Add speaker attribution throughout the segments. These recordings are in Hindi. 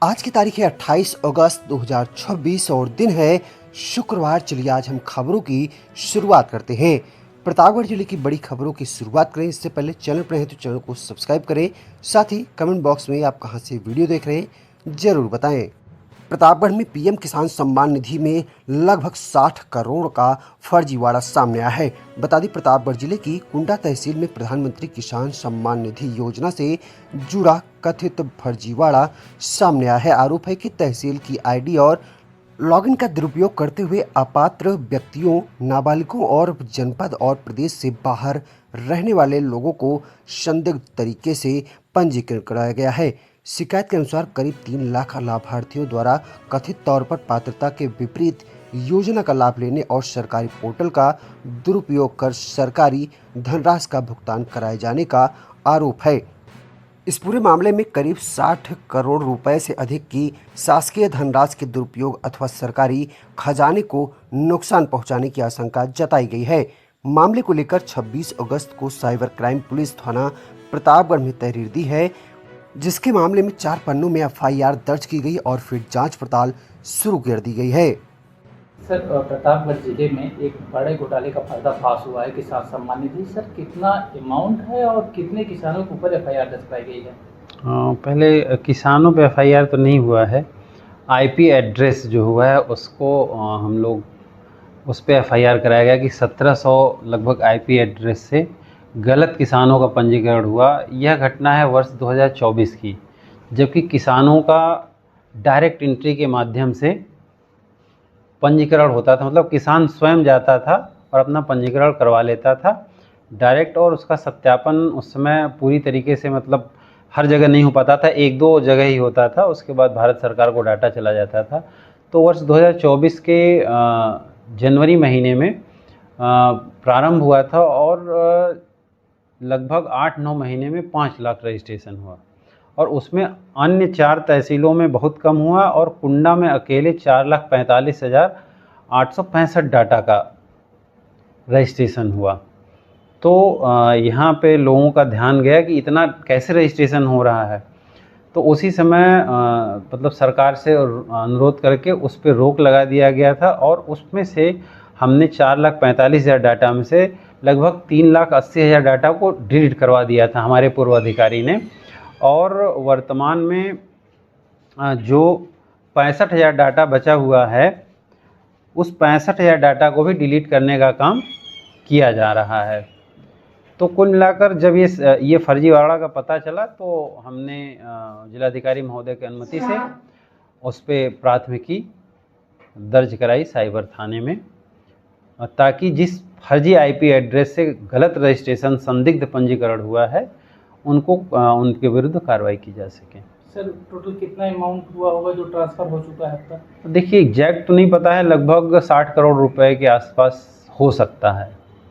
Speaker 1: आज की तारीख है 28 अगस्त 2026 और दिन है शुक्रवार। चलिए आज हम खबरों की शुरुआत करते हैं। प्रतापगढ़ जिले की बड़ी खबरों की शुरुआत करें इससे पहले चैनल पर हैं तो चैनल को सब्सक्राइब करें। साथ ही कमेंट बॉक्स में आप कहां से वीडियो देख रहे हैं जरूर बताएं। प्रतापगढ़ में पीएम किसान सम्मान निधि में लगभग 60 करोड़ का फर्जीवाड़ा सामने आया है। बता दें प्रतापगढ़ जिले की कुंडा तहसील में प्रधानमंत्री किसान सम्मान निधि योजना से जुड़ा कथित फर्जीवाड़ा सामने आया है। आरोप है कि तहसील की आईडी और लॉगिन का दुरुपयोग करते हुए अपात्र व्यक्तियों, नाबालिगों और जनपद और प्रदेश से बाहर रहने वाले लोगों को संदिग्ध तरीके से पंजीकृत कराया गया है। शिकायत के अनुसार करीब 3 लाख लाभार्थियों द्वारा कथित तौर पर पात्रता के विपरीत योजना का लाभ लेने और सरकारी पोर्टल का दुरुपयोग कर सरकारी धनराशि का भुगतान कराए जाने का आरोप है। इस पूरे मामले में करीब 60 करोड़ रुपए से अधिक की शासकीय धनराशि के दुरुपयोग अथवा सरकारी खजाने को नुकसान पहुंचाने की आशंका जताई गई है। मामले को लेकर 26 अगस्त को साइबर क्राइम पुलिस थाना प्रतापगढ़ में तहरीर दी है, जिसके मामले में 4 पन्नों में एफआईआर दर्ज की गई और फिर जांच पड़ताल शुरू कर दी गई है।
Speaker 2: सर, प्रतापगढ़ जिले में एक बड़े घोटाले का पर्दाफाश हुआ है किसान सम्मान निधि। सर, कितना अमाउंट है और कितने किसानों के ऊपर एफआईआर दर्ज कराई गई है?
Speaker 3: पहले किसानों पे एफआईआर तो नहीं हुआ है। आईपी एड्रेस जो हुआ है उसको हम लोग उस पे एफआईआर कराया गया कि 1700 लगभग आईपी एड्रेस से गलत किसानों का पंजीकरण हुआ। यह घटना है वर्ष 2024 की, जबकि किसानों का डायरेक्ट एंट्री के माध्यम से पंजीकरण होता था। मतलब किसान स्वयं जाता था और अपना पंजीकरण करवा लेता था डायरेक्ट, और उसका सत्यापन उस समय पूरी तरीके से मतलब हर जगह नहीं हो पाता था, 1-2 जगह ही होता था। उसके बाद भारत सरकार को डाटा चला जाता था। तो वर्ष 2024 के जनवरी महीने में प्रारंभ हुआ था और लगभग 8-9 महीने में 5 लाख रजिस्ट्रेशन हुआ, और उसमें अन्य 4 तहसीलों में बहुत कम हुआ और कुंडा में अकेले 4,45,865 डाटा का रजिस्ट्रेशन हुआ। तो यहाँ पे लोगों का ध्यान गया कि इतना कैसे रजिस्ट्रेशन हो रहा है। तो उसी समय मतलब सरकार से अनुरोध करके उस पर रोक लगा दिया गया था, और उसमें से हमने 4,45,000 डाटा में से लगभग 3,80,000 डाटा को डिलीट करवा दिया था हमारे पूर्व अधिकारी ने। और वर्तमान में जो 65,000 डाटा बचा हुआ है, उस 65,000 डाटा को भी डिलीट करने का काम किया जा रहा है। तो कुल मिलाकर जब ये फर्जीवाड़ा का पता चला तो हमने जिलाधिकारी महोदय की अनुमति से उस पर प्राथमिकी दर्ज कराई साइबर थाने में, ताकि जिस फर्जी आईपी एड्रेस से गलत रजिस्ट्रेशन संदिग्ध पंजीकरण हुआ है उनको उनके विरुद्ध कार्रवाई की जा सके।
Speaker 2: सर, टोटल कितना अमाउंट हुआ होगा जो ट्रांसफ़र हो चुका है अब तक?
Speaker 3: देखिए, एग्जैक्ट तो नहीं पता है, लगभग 60 करोड़ रुपए के आसपास हो सकता है।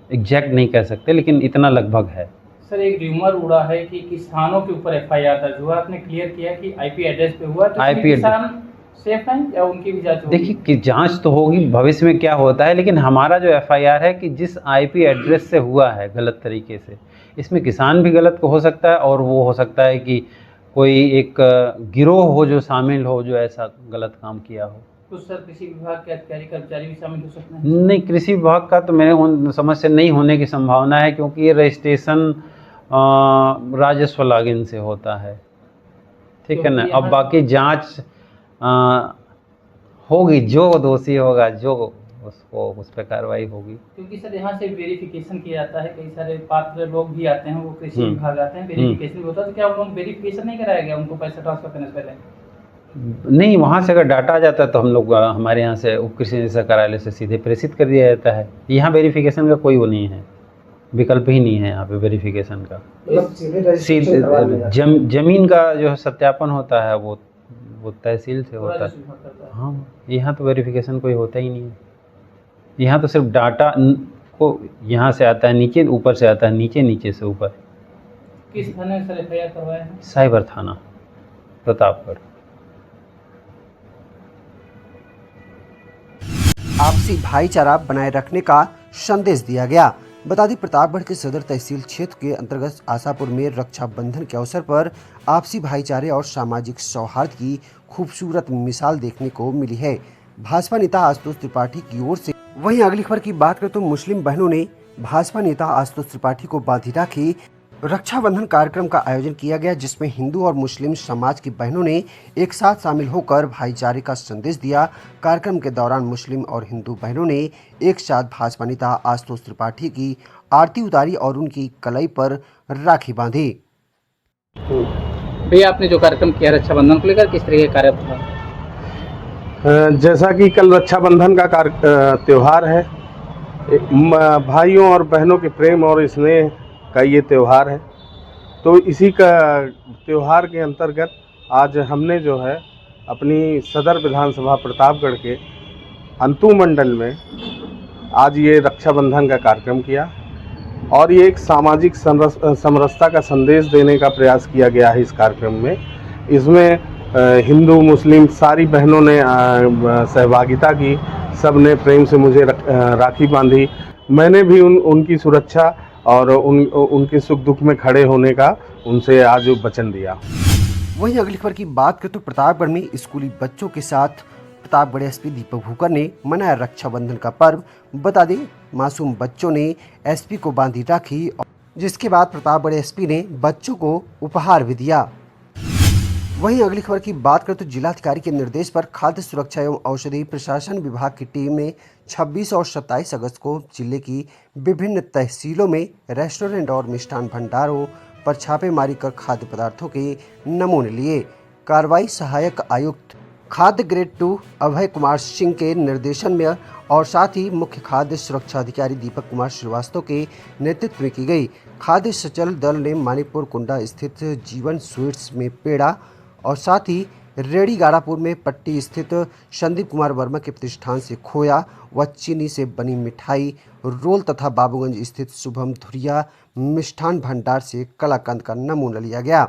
Speaker 3: एग्जैक्ट नहीं कह सकते, लेकिन इतना लगभग है।
Speaker 2: सर, एक र्यूमर उड़ा है कि किसानों के ऊपर एफआईआर दर्ज हुआ। आपने क्लियर किया कि आईपी एड्रेस पे हुआ, तो
Speaker 3: आईपी
Speaker 2: किसान सेफ हैं या उनकी भी जांच होगी?
Speaker 3: देखिए कि जांच तो होगी भविष्य में क्या होता है, लेकिन हमारा जो एफआईआर है कि जिस आईपी एड्रेस से हुआ है गलत तरीके से, इसमें किसान भी गलत हो सकता है और वो हो सकता है कि कोई एक गिरोह हो जो शामिल हो, जो ऐसा गलत काम किया हो।
Speaker 2: तो सर, कृषि विभाग के अधिकारी कर्मचारी भी शामिल हो सकते हैं?
Speaker 3: नहीं, कृषि विभाग का तो मेरे समझ से नहीं होने की संभावना है, क्योंकि ये रजिस्ट्रेशन राजस्व लॉगिन से होता है। ठीक है ना। अब बाकी जांच होगी, जो दोषी होगा जो उसको उस पर कार्रवाई होगी।
Speaker 2: क्योंकि सर यहाँ से वेरिफिकेशन किया जाता है, कई सारे पात्र लोग भी आते हैं, वो कृषि विभाग आते हैं, वेरिफिकेशन भी होता है। तो क्या उनको वेरिफिकेशन नहीं कराया गया उनको पैसा ट्रांसफर करने से पहले?
Speaker 3: नहीं, वहाँ से अगर डाटा आ जाता है तो हम लोग हमारे यहाँ से उप कृषि निदेशक कार्यालय से सीधे प्रेषित कर दिया जाता है। यहाँ वेरिफिकेशन का कोई वो नहीं है, विकल्प ही नहीं है यहाँ पे वेरिफिकेशन का। सीधे जमीन का जो सत्यापन होता है वो तहसील से होता है। हाँ, यहाँ तो वेरिफिकेशन कोई होता ही नहीं है। यहाँ तो सिर्फ डाटा को यहाँ से आता है नीचे, ऊपर से आता है नीचे, नीचे से ऊपर।
Speaker 2: किस थाने में सर एफआईआर करवाया है?
Speaker 3: साइबर थाना प्रतापगढ़।
Speaker 1: आपसी भाईचारा बनाए रखने का संदेश दिया गया। बता दें प्रतापगढ़ के सदर तहसील क्षेत्र के अंतर्गत आशापुर में रक्षाबंधन के अवसर पर आपसी भाईचारे और सामाजिक सौहार्द की खूबसूरत मिसाल देखने को मिली है। भाजपा नेता आशुतोष त्रिपाठी की ओर से। वहीं अगली खबर की बात करें तो मुस्लिम बहनों ने भाजपा नेता आशुतोष त्रिपाठी को बांधी राखी रक्षाबंधन कार्यक्रम का आयोजन किया गया, जिसमें हिंदू और मुस्लिम समाज की बहनों ने एक साथ शामिल होकर भाईचारे का संदेश दिया। कार्यक्रम के दौरान मुस्लिम और हिंदू बहनों ने एक साथ भाजपा नेता आशुतोष त्रिपाठी की आरती उतारी और उनकी कलाई पर राखी बांधी।
Speaker 2: भैया आपने जो कार्यक्रम किया रक्षाबंधन को लेकर किस तरह का कार्यक्रम था?
Speaker 4: जैसा कि कल रक्षाबंधन का त्यौहार है, भाइयों और बहनों के प्रेम और स्नेह का ये त्यौहार है, तो इसी का त्यौहार के अंतर्गत आज हमने जो है अपनी सदर विधानसभा प्रतापगढ़ के अंतु मंडल में आज ये रक्षाबंधन का कार्यक्रम किया और ये एक सामाजिक समरसता का संदेश देने का प्रयास किया गया है। इस कार्यक्रम में इसमें हिंदू मुस्लिम सारी बहनों ने सहभागिता की, सब ने प्रेम से मुझे राखी बांधी। मैंने भी उनकी सुरक्षा और उनके सुख दुख में खड़े होने का उनसे आज वचन दिया।
Speaker 1: वहीं अगली खबर की बात करें तो प्रतापगढ़ में स्कूली बच्चों के साथ प्रतापगढ़ एसपी दीपक भूकर ने मनाया रक्षाबंधन का पर्व। बता दें मासूम बच्चों ने एसपी को बांधी राखी, जिसके बाद प्रतापगढ़ एसपी ने बच्चों को उपहार भी दिया। वहीं अगली खबर की बात करें तो जिलाधिकारी के निर्देश पर खाद्य सुरक्षा एवं औषधि प्रशासन विभाग की टीम ने 26 और 27 अगस्त को जिले की विभिन्न तहसीलों में रेस्टोरेंट और मिष्ठान भंडारों पर छापेमारी कर खाद्य पदार्थों के नमूने लिए। कार्रवाई सहायक आयुक्त खाद्य ग्रेड 2 अभय कुमार सिंह के निर्देशन में और साथ ही मुख्य खाद्य सुरक्षा अधिकारी दीपक कुमार श्रीवास्तव के नेतृत्व में की गई। खाद्य सचल दल ने मानिकपुर कुंडा स्थित जीवन स्वीट्स में पेड़ा और साथ ही रेडी गाड़ापुर में पट्टी स्थित संदीप कुमार वर्मा के प्रतिष्ठान से खोया व चीनी से बनी मिठाई रोल तथा बाबूगंज स्थित शुभम धुरिया मिष्ठान भंडार से कलाकंद का नमूना लिया गया।